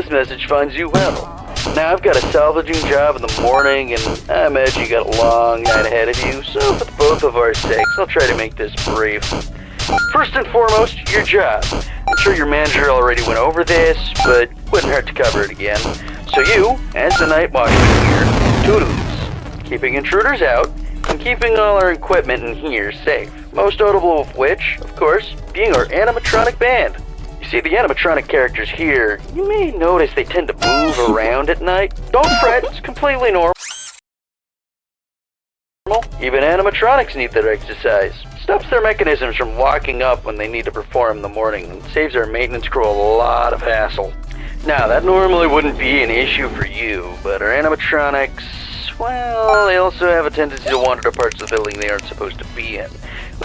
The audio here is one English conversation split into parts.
this message finds you well. Now, I've got a salvaging job in the morning, and I imagine you got a long night ahead of you, so for both of our sakes, I'll try to make this brief. First and foremost, your job. I'm sure your manager already went over this, but wouldn't hurt to cover it again. So you, as the night watchman here, toodles. Keeping intruders out, and keeping all our equipment in here safe. Most notable of which, of course, being our animatronic band. You see, the animatronic characters here, you may notice they tend to move around at night. Don't fret, it's completely normal. Even animatronics need their exercise. Stops their mechanisms from locking up when they need to perform in the morning and saves our maintenance crew a lot of hassle. Now, that normally wouldn't be an issue for you, but our animatronics, well, they also have a tendency to wander to parts of the building they aren't supposed to be in,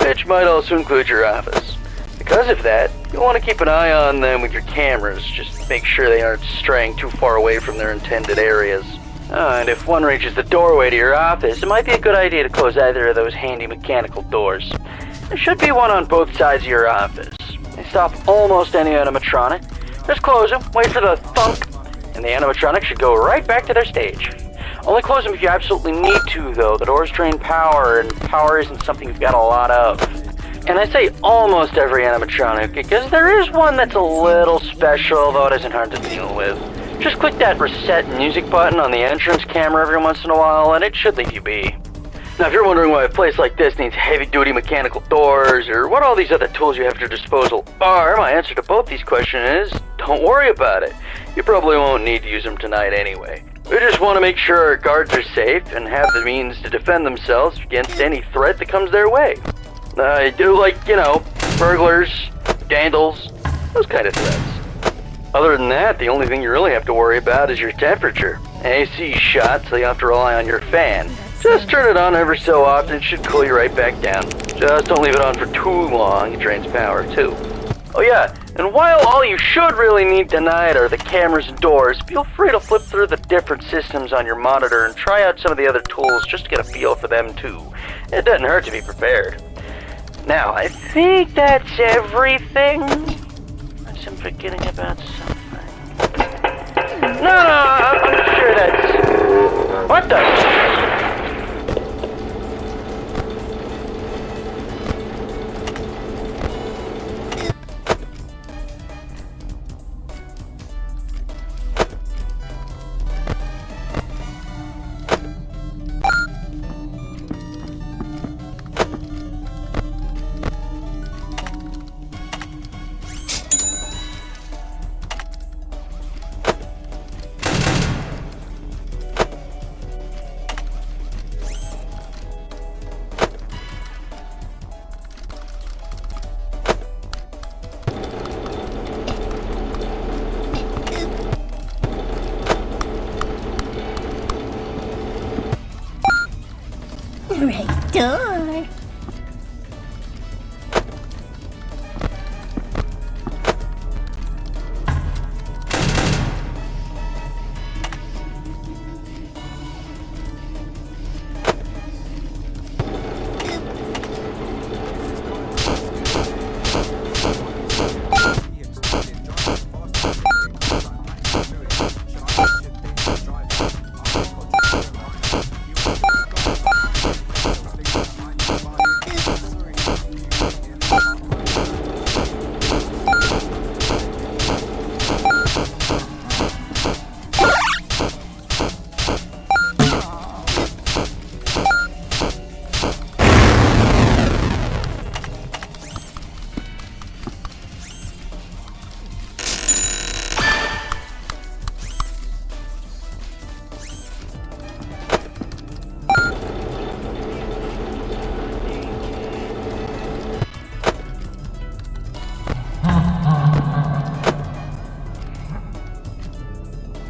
which might also include your office. Because of that, you'll want to keep an eye on them with your cameras, just make sure they aren't straying too far away from their intended areas. And if one reaches the doorway to your office, it might be a good idea to close either of those handy mechanical doors. There should be one on both sides of your office. They stop almost any animatronic. Just close them, wait for the thunk, and the animatronic should go right back to their stage. Only close them if you absolutely need to, though. The doors drain power, and power isn't something you've got a lot of. And I say almost every animatronic, because there is one that's a little special, though it isn't hard to deal with. Just click that reset music button on the entrance camera every once in a while, and it should leave you be. Now, if you're wondering why a place like this needs heavy-duty mechanical doors, or what all these other tools you have at your disposal are, my answer to both these questions is, don't worry about it. You probably won't need to use them tonight anyway. We just want to make sure our guards are safe and have the means to defend themselves against any threat that comes their way. Burglars, vandals, those kind of threats. Other than that, the only thing you really have to worry about is your temperature. AC's shot, so you have to rely on your fan. Just turn it on every so often, it should cool you right back down. Just don't leave it on for too long, it drains power too. Oh yeah, and while all you should really need tonight are the cameras and doors, feel free to flip through the different systems on your monitor and try out some of the other tools just to get a feel for them too. It doesn't hurt to be prepared. Now, I think that's everything. Unless I'm forgetting about something. No, I'm sure that's... What the... Right door.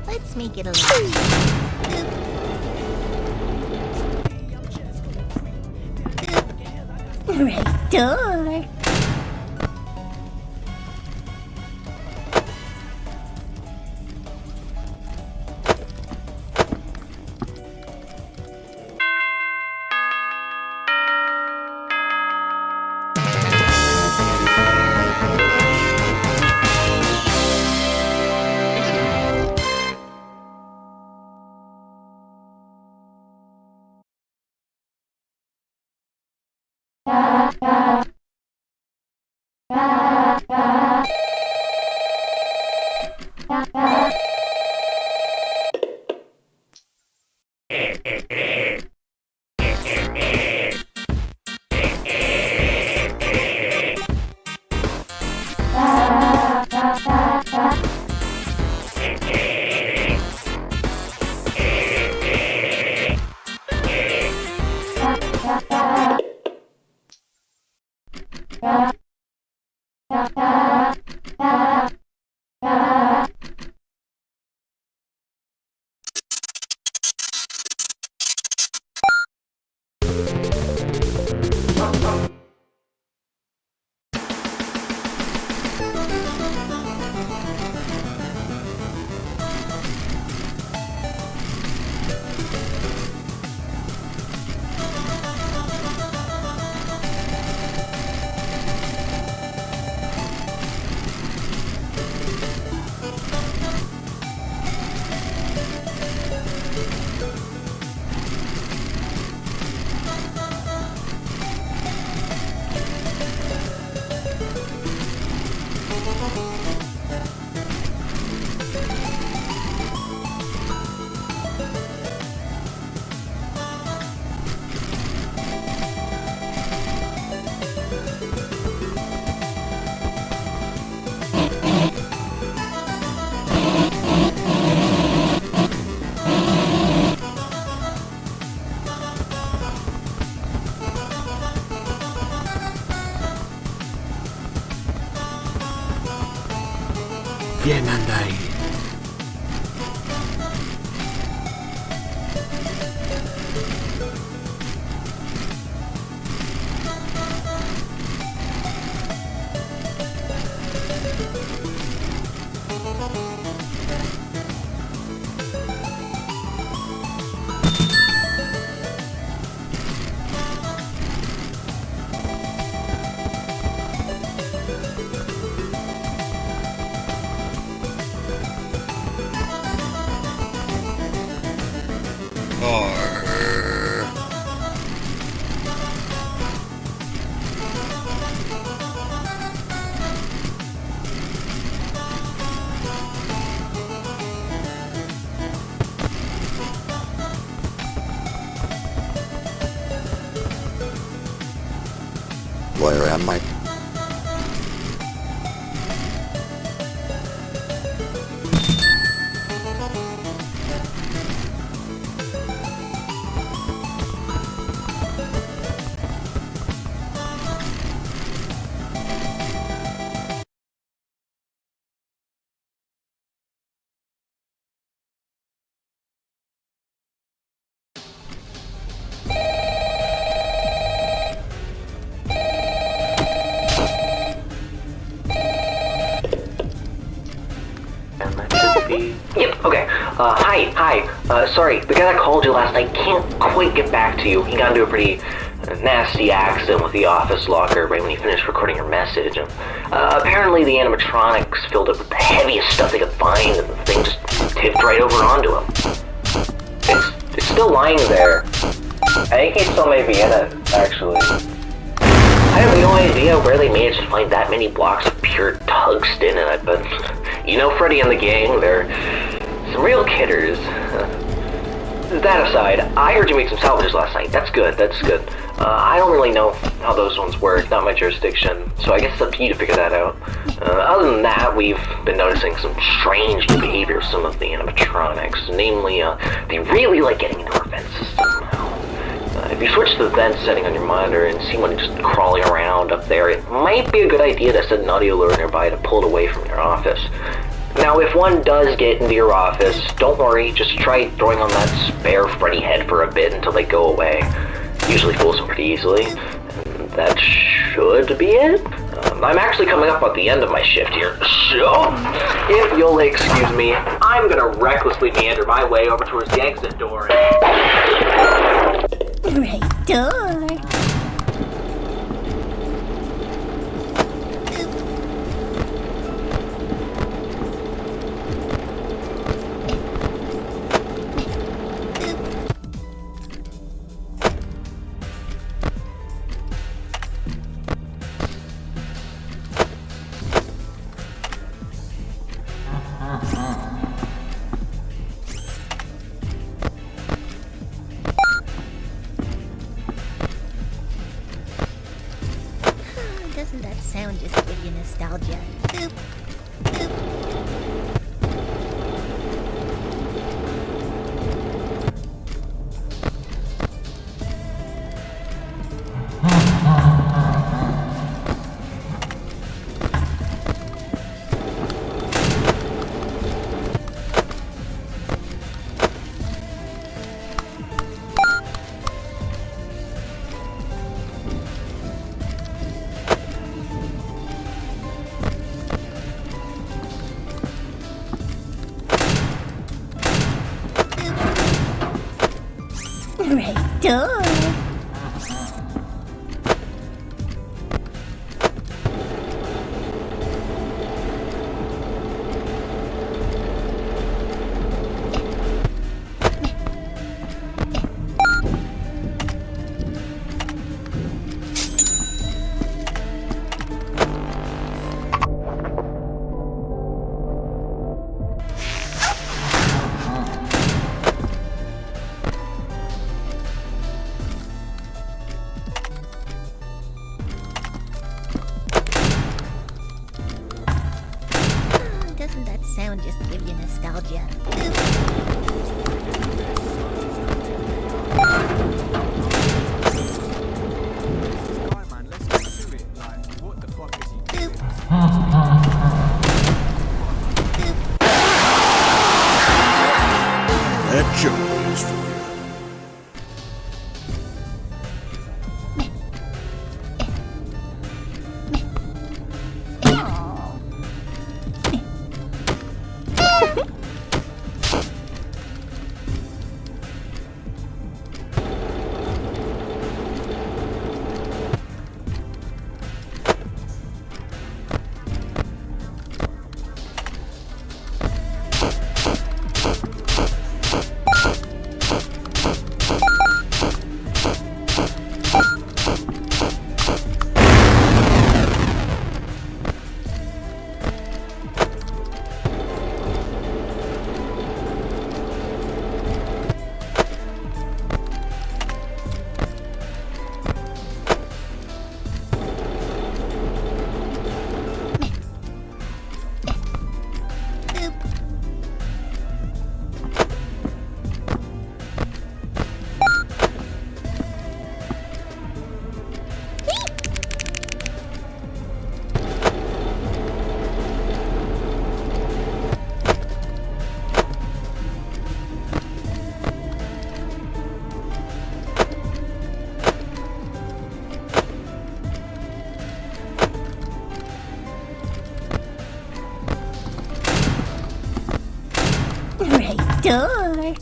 Let's make it a right door. Bien anda ahí. Where am I? Yep, okay. Hi. Sorry, the guy that called you last night can't quite get back to you. He got into a pretty nasty accident with the office locker right when he finished recording your message. And, apparently the animatronics filled up with the heaviest stuff they could find, and the thing just tipped right over onto him. It's still lying there. I think he still may be in it, actually. I have no idea where they managed to find that many blocks of pure tungsten in it, but you know Freddy and the gang, they're some real kidders. That aside, I heard you make some salvages last night. That's good. I don't really know how those ones work, not my jurisdiction, so I guess it's up to you to figure that out. Other than that, we've been noticing some strange new behavior of some of the animatronics, namely, they really like getting into our vent system. If you switch to the vent setting on your monitor and see one just crawling around up there, it might be a good idea to set an audio alert nearby to pull it away from your office. Now, if one does get into your office, don't worry, just try throwing on that spare Freddy head for a bit until they go away. Usually fools them pretty easily. And that should be it. I'm actually coming up at the end of my shift here, so if you'll excuse me, I'm gonna recklessly meander my way over towards the exit door. Right door. sound just give you nostalgia? Boop, boop. Right door. Doesn't that sound just give you nostalgia? That joke is for you. Right door.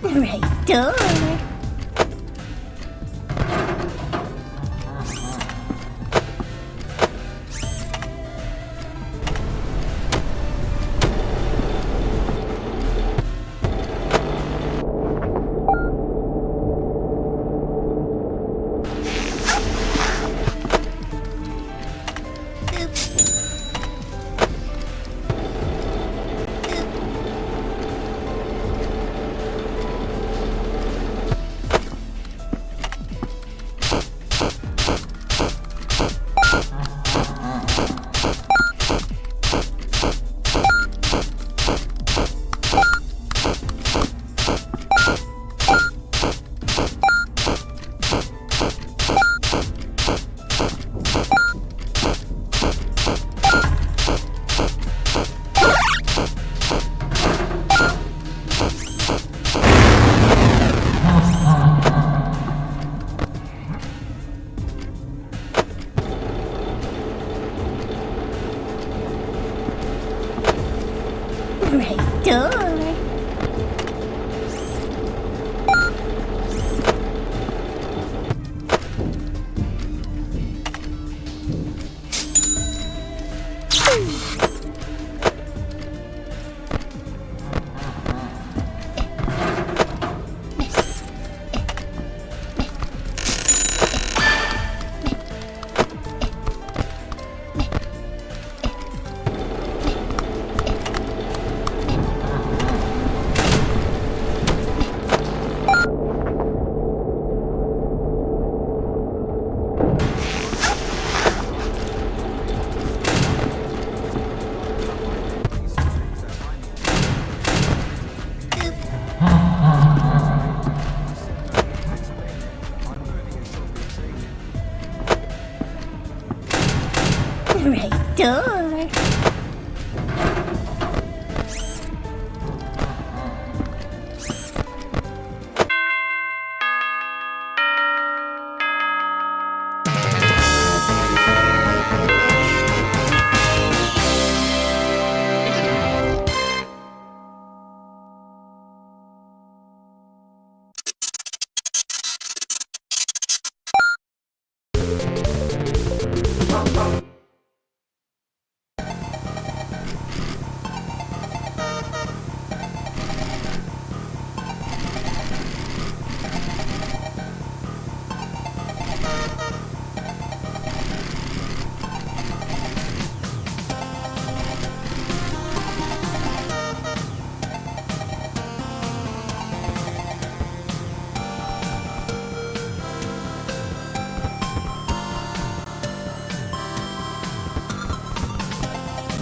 Right door.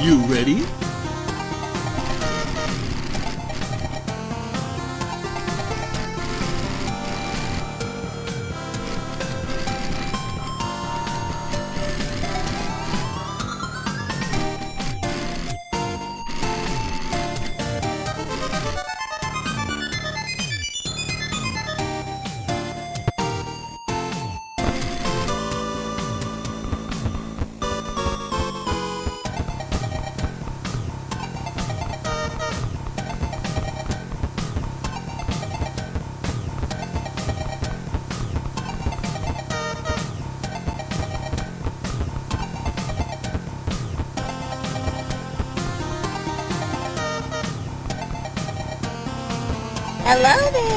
You ready? Hello there.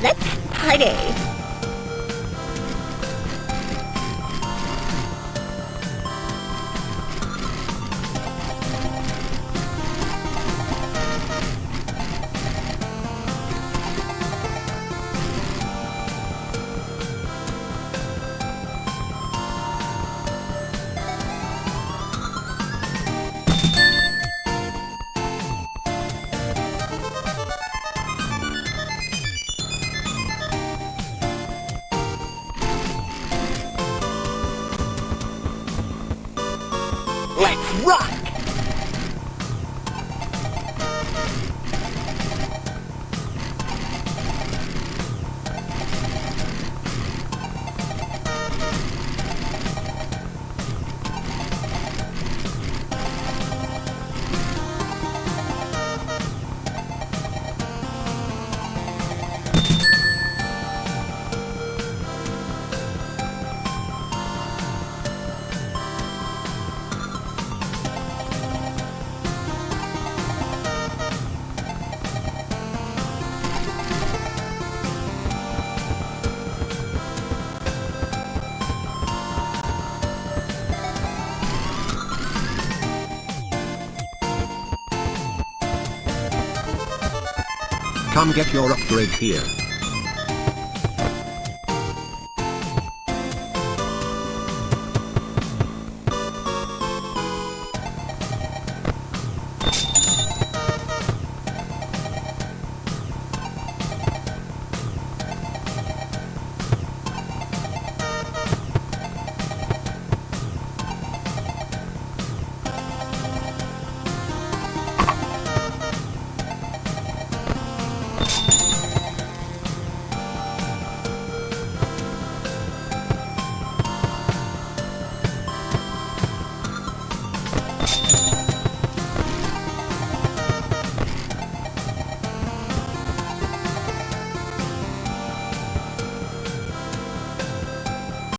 Let's party. Let's rock! Come get your upgrade here.